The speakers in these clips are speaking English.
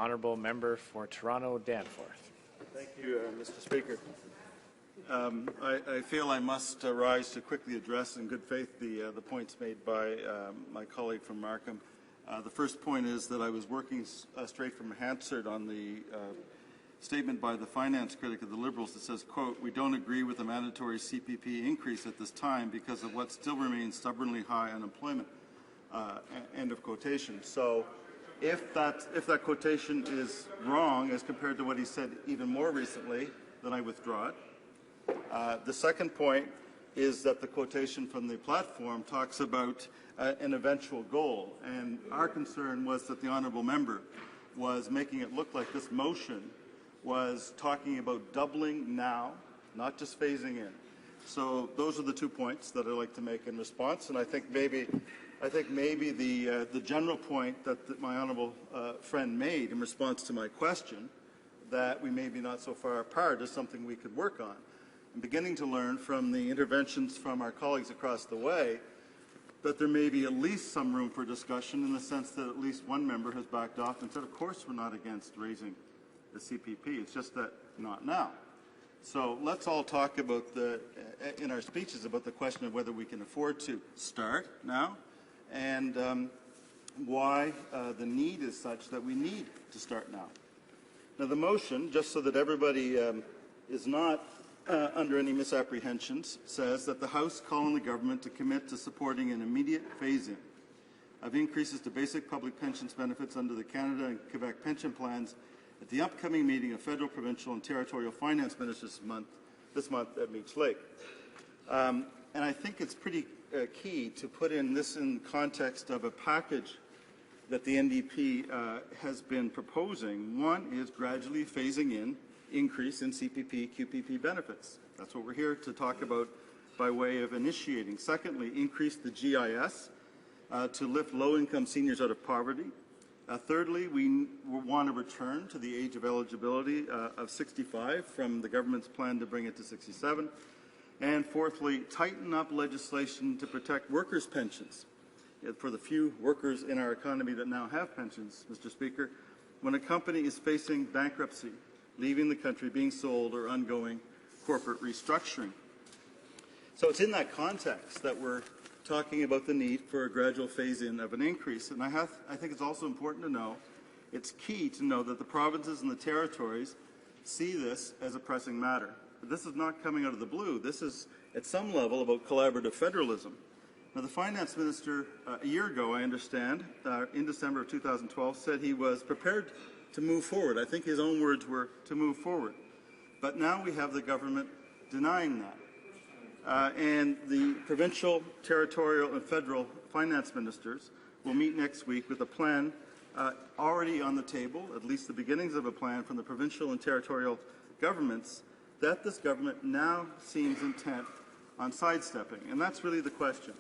Honourable Member for Toronto-Danforth. Thank you, Mr. Speaker. I feel I must rise to quickly address in good faith the points made by my colleague from Markham. The first point is that I was working straight from Hansard on the statement by the finance critic of the Liberals that says, quote, "We don't agree with the mandatory CPP increase at this time because of what still remains stubbornly high unemployment." End of quotation. So if that quotation is wrong as compared to what he said even more recently, then I withdraw it. The second point is that the quotation from the platform talks about an eventual goal, and our concern was that the honourable member was making it look like this motion was talking about doubling now, not just phasing in. So those are the 2 points that I'd like to make in response, and I think maybe the general point that my honourable friend made in response to my question, that we may be not so far apart, is something we could work on. I'm beginning to learn from the interventions from our colleagues across the way that there may be at least some room for discussion in the sense that at least one member has backed off and said, of course we're not against raising the CPP, it's just that not now. So let's all talk about in our speeches about the question of whether we can afford to start now and why the need is such that we need to start now. Now the motion, just so that everybody is not under any misapprehensions, says that the House call on the government to commit to supporting an immediate phasing of increases to basic public pensions benefits under the Canada and Quebec pension plans at the upcoming meeting of federal, provincial and territorial finance ministers this month at Meech Lake. And I think it's pretty key to put this in context of a package that the NDP has been proposing. One is gradually phasing in increase in CPP-QPP benefits. That's what we're here to talk about by way of initiating. Secondly, increase the GIS to lift low-income seniors out of poverty. Thirdly, we want to return to the age of eligibility of 65 from the government's plan to bring it to 67. And fourthly, tighten up legislation to protect workers' pensions. For the few workers in our economy that now have pensions, Mr. Speaker, when a company is facing bankruptcy, leaving the country, being sold, or ongoing corporate restructuring. So it's in that context that we're talking about the need for a gradual phase-in of an increase. And I think it's also important to know, it's key to know that the provinces and the territories see this as a pressing matter. But this is not coming out of the blue. This is, at some level, about collaborative federalism. Now, the finance minister, a year ago, I understand, in December of 2012, said he was prepared to move forward. I think his own words were to move forward. But now we have the government denying that. And the provincial, territorial and federal finance ministers will meet next week with a plan already on the table, at least the beginnings of a plan from the provincial and territorial governments that this government now seems intent on sidestepping. And that's really the question,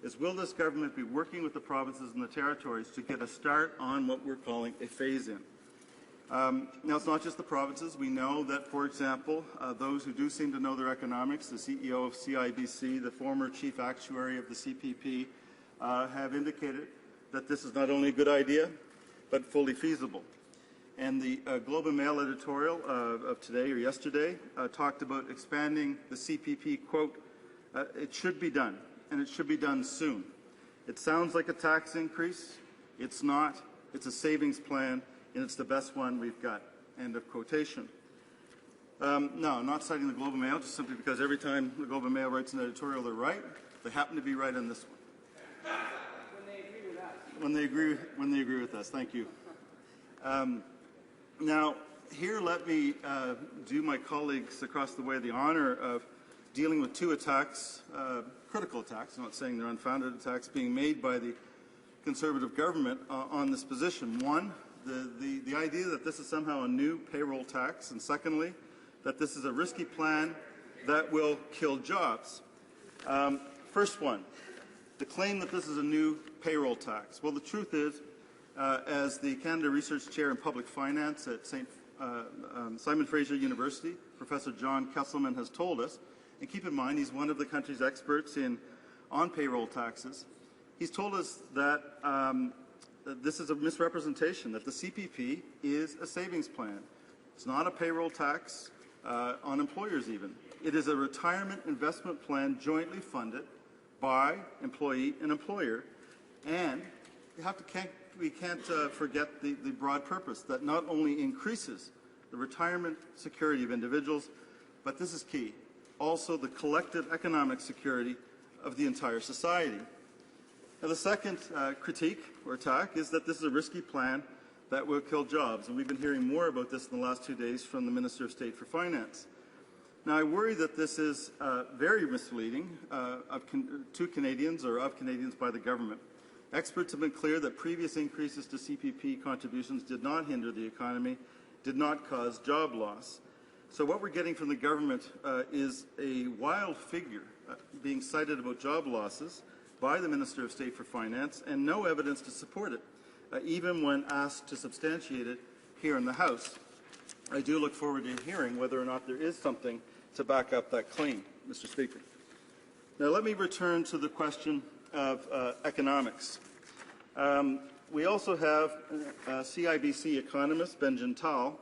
is will this government be working with the provinces and the territories to get a start on what we're calling a phase-in? Now, it's not just the provinces. We know that, for example, those who do seem to know their economics, the CEO of CIBC, the former chief actuary of the CPP, have indicated that this is not only a good idea, but fully feasible. And the Globe and Mail editorial of today or yesterday talked about expanding the CPP, quote, it should be done, and it should be done soon. It sounds like a tax increase. It's not. It's a savings plan, and it's the best one we've got, end of quotation. No, I'm not citing the Globe and Mail just simply because every time the Globe and Mail writes an editorial, they're right. They happen to be right on this one. When they agree with us. When they agree with us. Thank you. Now, here let me do my colleagues across the way the honour of dealing with two attacks, critical attacks, I'm not saying they're unfounded attacks, being made by the Conservative government on this position. One, the idea that this is somehow a new payroll tax, and secondly, that this is a risky plan that will kill jobs. First one, the claim that this is a new payroll tax. Well, the truth is, as the Canada Research Chair in Public Finance at Simon Fraser University, Professor John Kesselman has told us, and keep in mind he's one of the country's experts on payroll taxes, he's told us that this is a misrepresentation, that the CPP is a savings plan. It's not a payroll tax on employers even. It is a retirement investment plan jointly funded by employee and employer, and we can't forget the broad purpose that not only increases the retirement security of individuals, but this is key, also the collective economic security of the entire society. Now, the second critique or attack is that this is a risky plan that will kill jobs, and we've been hearing more about this in the last 2 days from the Minister of State for Finance. Now, I worry that this is very misleading to Canadians or of Canadians by the government. Experts have been clear that previous increases to CPP contributions did not hinder the economy, did not cause job loss. So what we're getting from the government is a wild figure being cited about job losses by the Minister of State for Finance, and no evidence to support it, even when asked to substantiate it here in the House. I do look forward to hearing whether or not there is something to back up that claim, Mr. Speaker. Now, let me return to the question of economics. We also have CIBC economist Benjamin Tal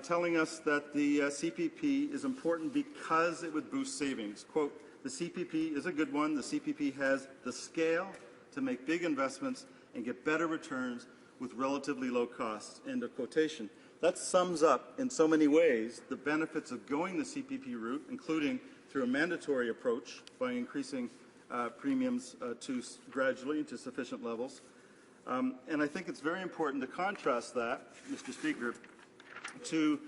telling us that the CPP is important because it would boost savings. Quote, "The CPP is a good one. The CPP has the scale to make big investments and get better returns with relatively low costs." End of quotation. That sums up in so many ways the benefits of going the CPP route, including through a mandatory approach by increasing premiums gradually to sufficient levels. And I think it's very important to contrast that, Mr. Speaker, to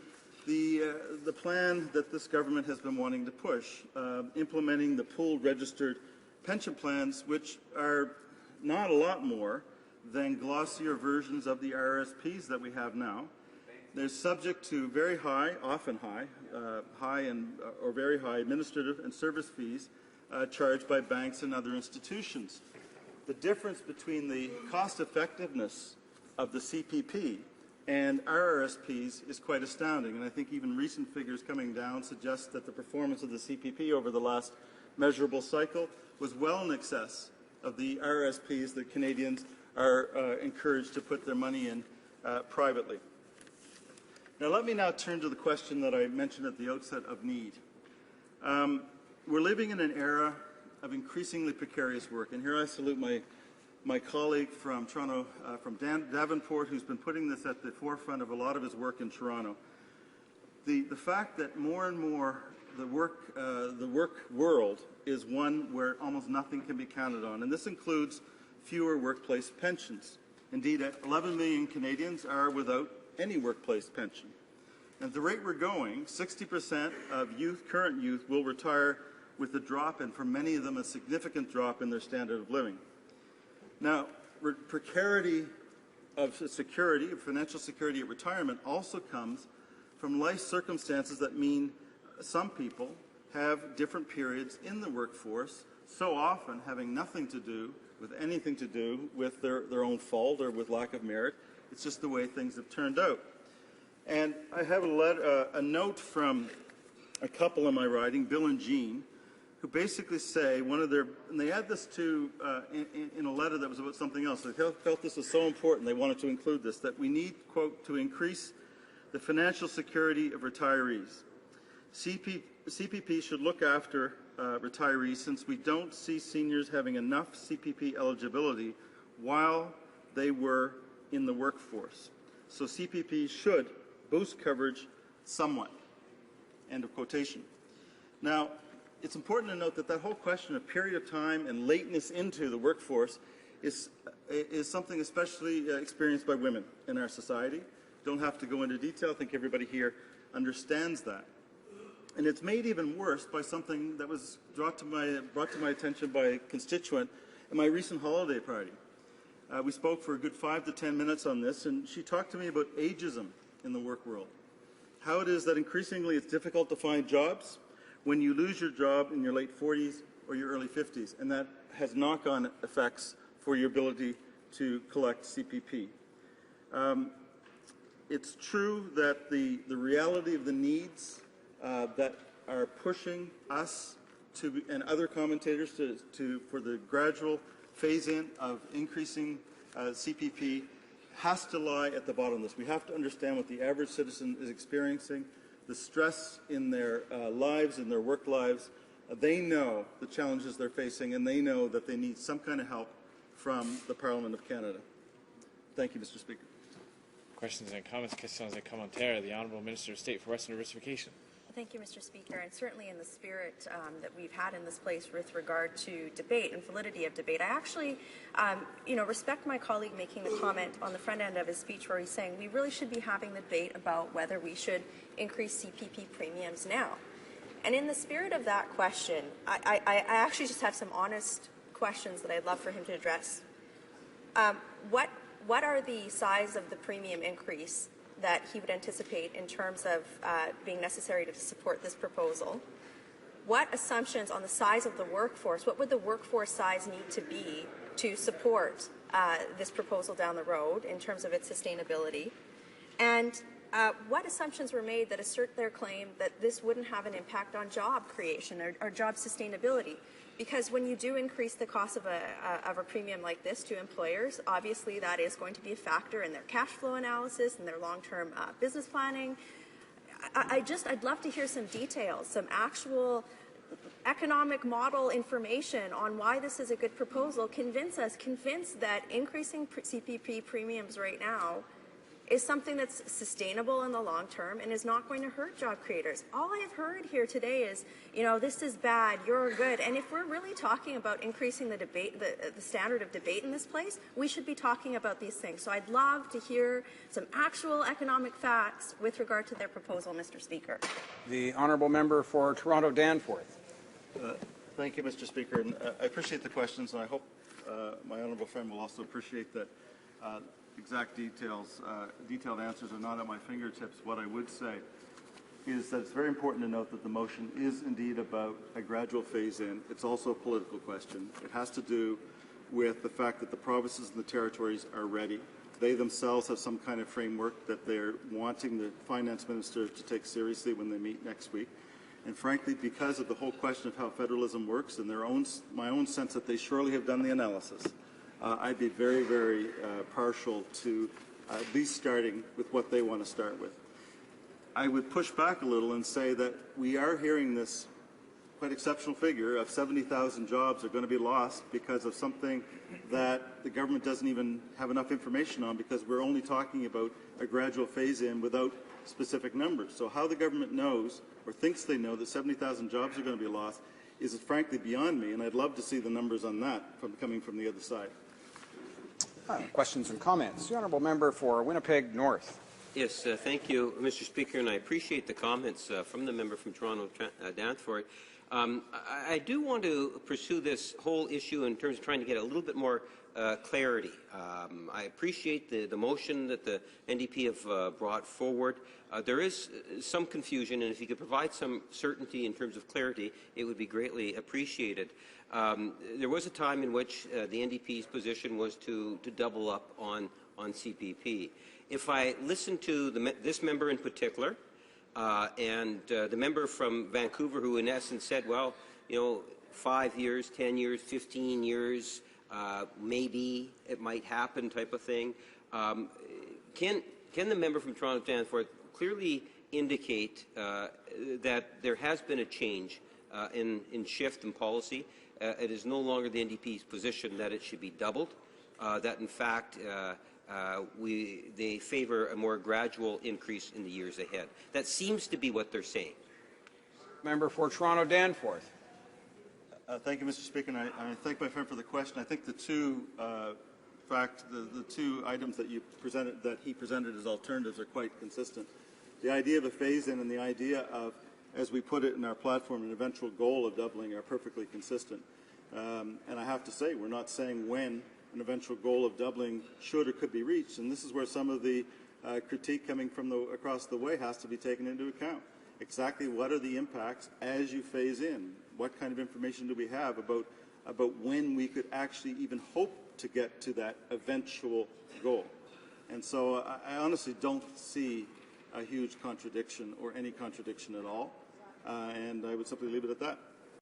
the plan that this government has been wanting to push, implementing the pooled registered pension plans, which are not a lot more than glossier versions of the RRSPs that we have now. They're subject to very high, often high, or very high administrative and service fees charged by banks and other institutions. The difference between the cost effectiveness of the CPP and RRSPs is quite astounding, and I think even recent figures coming down suggest that the performance of the CPP over the last measurable cycle was well in excess of the RRSPs that Canadians are encouraged to put their money in privately. Now, let me now turn to the question that I mentioned at the outset of need. We're living in an era of increasingly precarious work, and here I salute my colleague from Toronto, from Davenport, who's been putting this at the forefront of a lot of his work in Toronto. The fact that more and more the work world is one where almost nothing can be counted on, and this includes fewer workplace pensions. Indeed, 11 million Canadians are without any workplace pension. And at the rate we're going, 60% of current youth will retire with a drop, and for many of them a significant drop in their standard of living. Now, precarity of security, of financial security at retirement also comes from life circumstances that mean some people have different periods in the workforce, so often having nothing to do with anything to do with their own fault or with lack of merit. It's just the way things have turned out. And I have a note from a couple in my writing, Bill and Jean, who basically say and they add this to in a letter that was about something else. They felt this was so important they wanted to include this, that we need, quote, to increase the financial security of retirees. CPP should look after retirees, since we don't see seniors having enough CPP eligibility while they were in the workforce. So CPP should boost coverage somewhat. End of quotation. Now, it's important to note that whole question of period of time and lateness into the workforce is something especially experienced by women in our society. Don't have to go into detail. I think everybody here understands that. And it's made even worse by something that was brought to my attention by a constituent at my recent holiday party. We spoke for a good 5 to 10 minutes on this, and she talked to me about ageism in the work world. How it is that increasingly it's difficult to find jobs when you lose your job in your late 40s or your early 50s, and that has knock-on effects for your ability to collect CPP. It's true that the reality of the needs that are pushing us and other commentators for the gradual phase-in of increasing CPP has to lie at the bottom of this. We have to understand what the average citizen is experiencing, the stress in their lives, in their work lives. They know the challenges they're facing, and they know that they need some kind of help from the Parliament of Canada. Thank you, Mr. Speaker. Questions and comments. Questions et commentaires. The Honourable Minister of State for Western Diversification. Thank you, Mr. Speaker, and certainly in the spirit that we've had in this place with regard to debate and validity of debate, I actually, respect my colleague making the comment on the front end of his speech where he's saying we really should be having the debate about whether we should increase CPP premiums now. And in the spirit of that question, I actually just have some honest questions that I'd love for him to address. What are the size of the premium increase that he would anticipate in terms of being necessary to support this proposal? What assumptions on the size of the workforce, what would the workforce size need to be to support this proposal down the road in terms of its sustainability? And what assumptions were made that assert their claim that this wouldn't have an impact on job creation or job sustainability? Because when you do increase the cost of a premium like this to employers, obviously that is going to be a factor in their cash flow analysis and their long-term business planning. I'd love to hear some details, some actual economic model information on why this is a good proposal. Convince that increasing CPP premiums right now is something that's sustainable in the long term and is not going to hurt job creators. All I've heard here today is, this is bad, you're good. And if we're really talking about increasing the debate, the standard of debate in this place, we should be talking about these things. So I'd love to hear some actual economic facts with regard to their proposal, Mr. Speaker. The Honourable Member for Toronto-Danforth. Thank you, Mr. Speaker. And, I appreciate the questions, and I hope my honourable friend will also appreciate that exact detailed answers are not at my fingertips. What I would say is that it's very important to note that the motion is indeed about a gradual phase-in. It's also a political question. It has to do with the fact that the provinces and the territories are ready. They themselves have some kind of framework that they're wanting the finance minister to take seriously when they meet next week. And frankly, because of the whole question of how federalism works and my own sense that they surely have done the analysis, I'd be very, very partial to at least starting with what they want to start with. I would push back a little and say that we are hearing this quite exceptional figure of 70,000 jobs are going to be lost because of something that the government doesn't even have enough information on, because we're only talking about a gradual phase-in without specific numbers. So how the government knows or thinks they know that 70,000 jobs are going to be lost is frankly beyond me, and I'd love to see the numbers on that coming from the other side. Questions and comments. The Honourable Member for Winnipeg North. Yes, thank you, Mr. Speaker, and I appreciate the comments from the member from Toronto-Danforth. I do want to pursue this whole issue in terms of trying to get a little bit more clarity. I appreciate the motion that the NDP have brought forward. There is some confusion, and if you could provide some certainty in terms of clarity, it would be greatly appreciated. There was a time in which the NDP's position was to double up on CPP. If I listen to this member in particular and the member from Vancouver, who in essence said, well, 5 years, 10 years, 15 years, maybe it might happen type of thing, can the member from Toronto-Danforth clearly indicate that there has been a change in shift in policy? It is no longer the NDP's position that it should be doubled, that in fact they favour a more gradual increase in the years ahead. That seems to be what they're saying. Member for Toronto-Danforth. Thank you, Mr. Speaker, and I thank my friend for the question. I think the two items that he presented as alternatives are quite consistent. The idea of a phase-in and the idea of, as we put it in our platform, an eventual goal of doubling are perfectly consistent. And I have to say, we're not saying when an eventual goal of doubling should or could be reached, and this is where some of the critique coming from across the way has to be taken into account. Exactly what are the impacts as you phase in? What kind of information do we have about when we could actually even hope to get to that eventual goal? And so I honestly don't see a huge contradiction or any contradiction at all, and I would simply leave it at that.